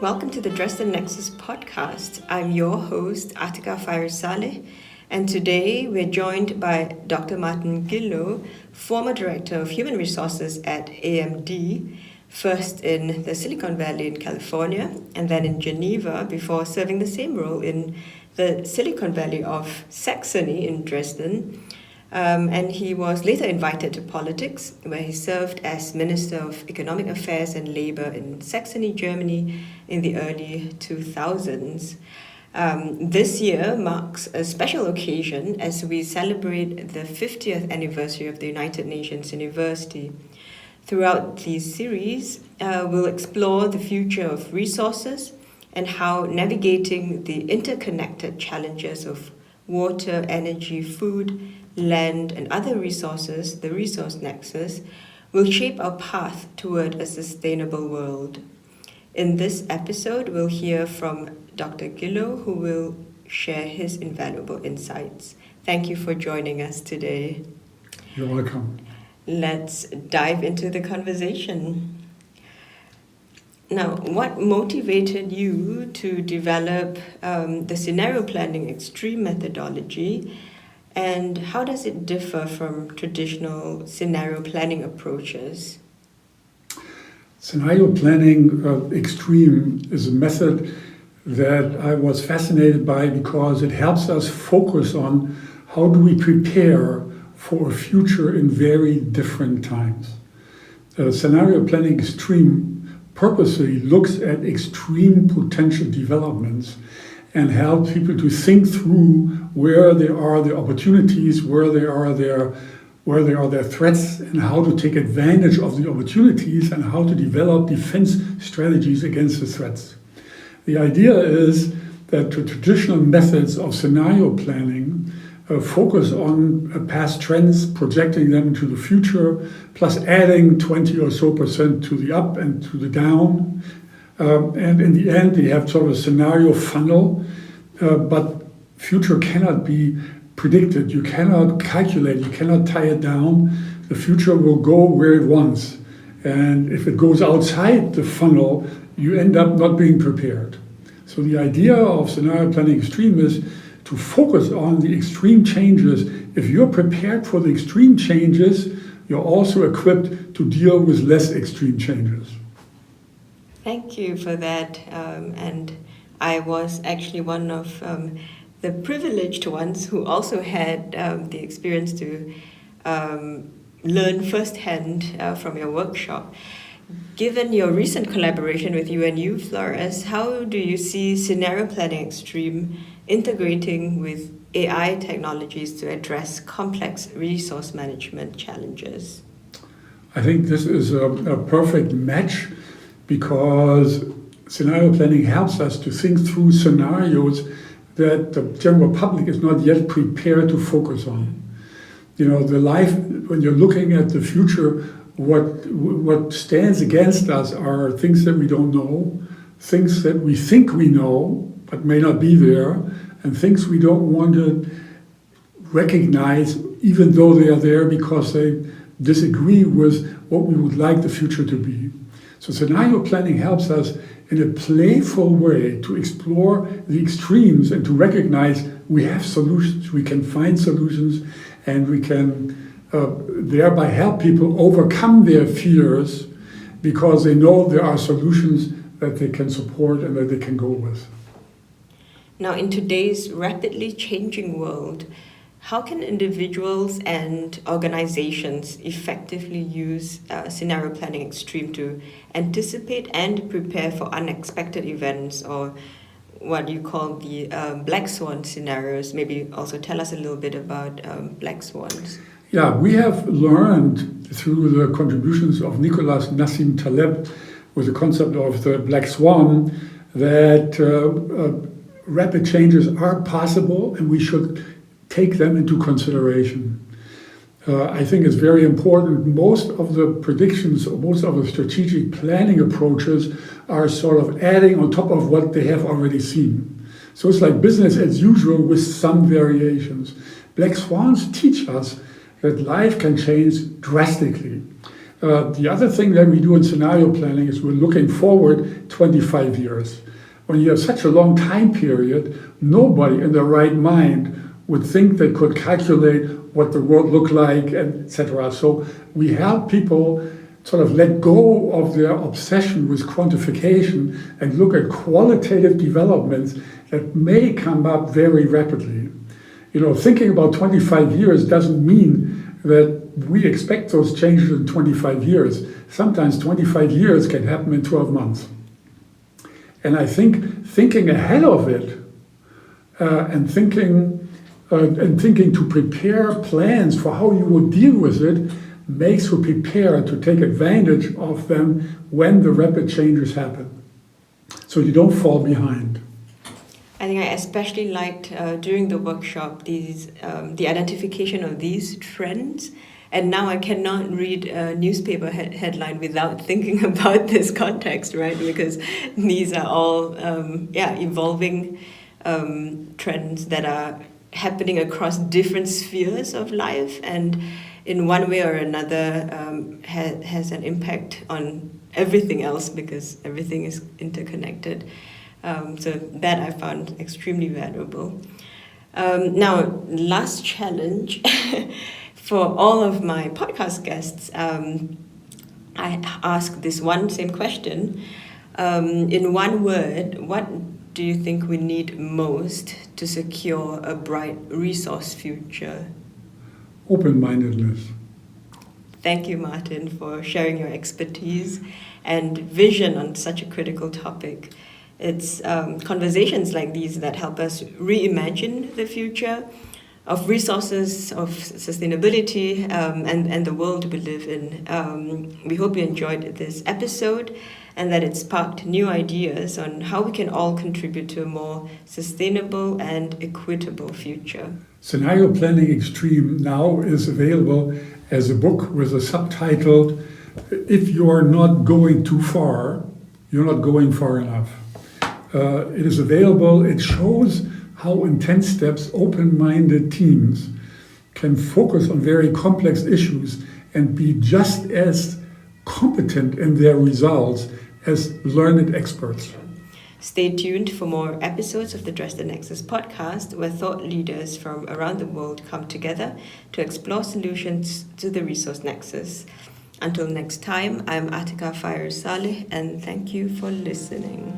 Welcome to the Dresden Nexus podcast. I'm your host, Atika Faris-Saleh, and today we're joined by Dr. Martin Gillo, former Director of Human Resources at AMD, first in the Silicon Valley in California and then in Geneva before serving the same role in the Silicon Valley of Saxony in Dresden. And he was later invited to politics, where he served as Minister of Economic Affairs and Labor in Saxony, Germany in the early 2000s. This year marks a special occasion as we celebrate the 50th anniversary of the United Nations University. Throughout this series, we'll explore the future of resources and how navigating the interconnected challenges of water, energy, food, land, and other resources, the resource nexus, will shape our path toward a sustainable world. In this episode, we'll hear from Dr. Gillo, who will share his invaluable insights. Thank you for joining us today. You're welcome. Let's dive into the conversation. Now, what motivated you to develop the scenario planning extreme methodology, and how does it differ from traditional scenario planning approaches? Scenario planning extreme is a method that I was fascinated by because it helps us focus on how do we prepare for a future in very different times. Scenario planning extreme purposely looks at extreme potential developments and help people to think through where there are the opportunities, where there are their threats, and how to take advantage of the opportunities and how to develop defense strategies against the threats. The idea is that the traditional methods of scenario planning focus on past trends, projecting them into the future, plus adding 20% or so to the up and to the down. And in the end, you have sort of a scenario funnel, but future cannot be predicted. You cannot calculate, you cannot tie it down. The future will go where it wants. And if it goes outside the funnel, you end up not being prepared. So the idea of scenario planning extreme is to focus on the extreme changes. If you're prepared for the extreme changes, you're also equipped to deal with less extreme changes. Thank you for that. And I was actually one of the privileged ones who also had the experience to learn firsthand from your workshop. Given your recent collaboration with UNU Flores, how do you see scenario planning extreme integrating with AI technologies to address complex resource management challenges? I think this is a perfect match, because scenario planning helps us to think through scenarios that the general public is not yet prepared to focus on. You know, the life, when you're looking at the future, what stands against us are things that we don't know, things that we think we know but may not be there, and things we don't want to recognize even though they are there because they disagree with what we would like the future to be. So scenario planning helps us in a playful way to explore the extremes and to recognize we have solutions, we can find solutions, and we can thereby help people overcome their fears because they know there are solutions that they can support and that they can go with. Now, in today's rapidly changing world, how can individuals and organizations effectively use scenario planning extreme to anticipate and prepare for unexpected events, or what you call the black swan scenarios? Maybe also tell us a little bit about black swans. Yeah, we have learned through the contributions of Nicholas Nassim Taleb with the concept of the black swan that rapid changes are possible and we should take them into consideration. I think it's very important. Most of the predictions, or most of the strategic planning approaches are sort of adding on top of what they have already seen. So it's like business as usual with some variations. Black swans teach us that life can change drastically. The other thing that we do in scenario planning is we're looking forward 25 years. When you have such a long time period, nobody in their right mind would think they could calculate what the world looked like, etc. So we help people sort of let go of their obsession with quantification and look at qualitative developments that may come up very rapidly. Thinking about 25 years doesn't mean that we expect those changes in 25 years. Sometimes 25 years can happen in 12 months. And I think thinking ahead of it and thinking to prepare plans for how you will deal with it makes you prepared to take advantage of them when the rapid changes happen, so you don't fall behind. I think I especially liked during the workshop the identification of these trends. And now I cannot read a newspaper headline without thinking about this context, right? Because these are all evolving trends that are happening across different spheres of life, and in one way or another has an impact on everything else because everything is interconnected. So that I found extremely valuable. Now, last challenge. For all of my podcast guests, I ask this same question. In one word, what do you think we need most to secure a bright resource future? Open-mindedness. Thank you, Martin, for sharing your expertise and vision on such a critical topic. It's conversations like these that help us reimagine the future of resources, of sustainability, and the world we live in. We hope you enjoyed this episode and that it sparked new ideas on how we can all contribute to a more sustainable and equitable future. Scenario Planning Extreme now is available as a book with a subtitle, "If You're Not Going Too Far, You're Not Going Far Enough." It is available. It shows how in 10 steps open-minded teams can focus on very complex issues and be just as competent in their results as learned experts. Stay tuned for more episodes of the Dress the Nexus podcast, where thought leaders from around the world come together to explore solutions to the resource nexus. Until next time, I'm Atika Fayer Saleh, and thank you for listening.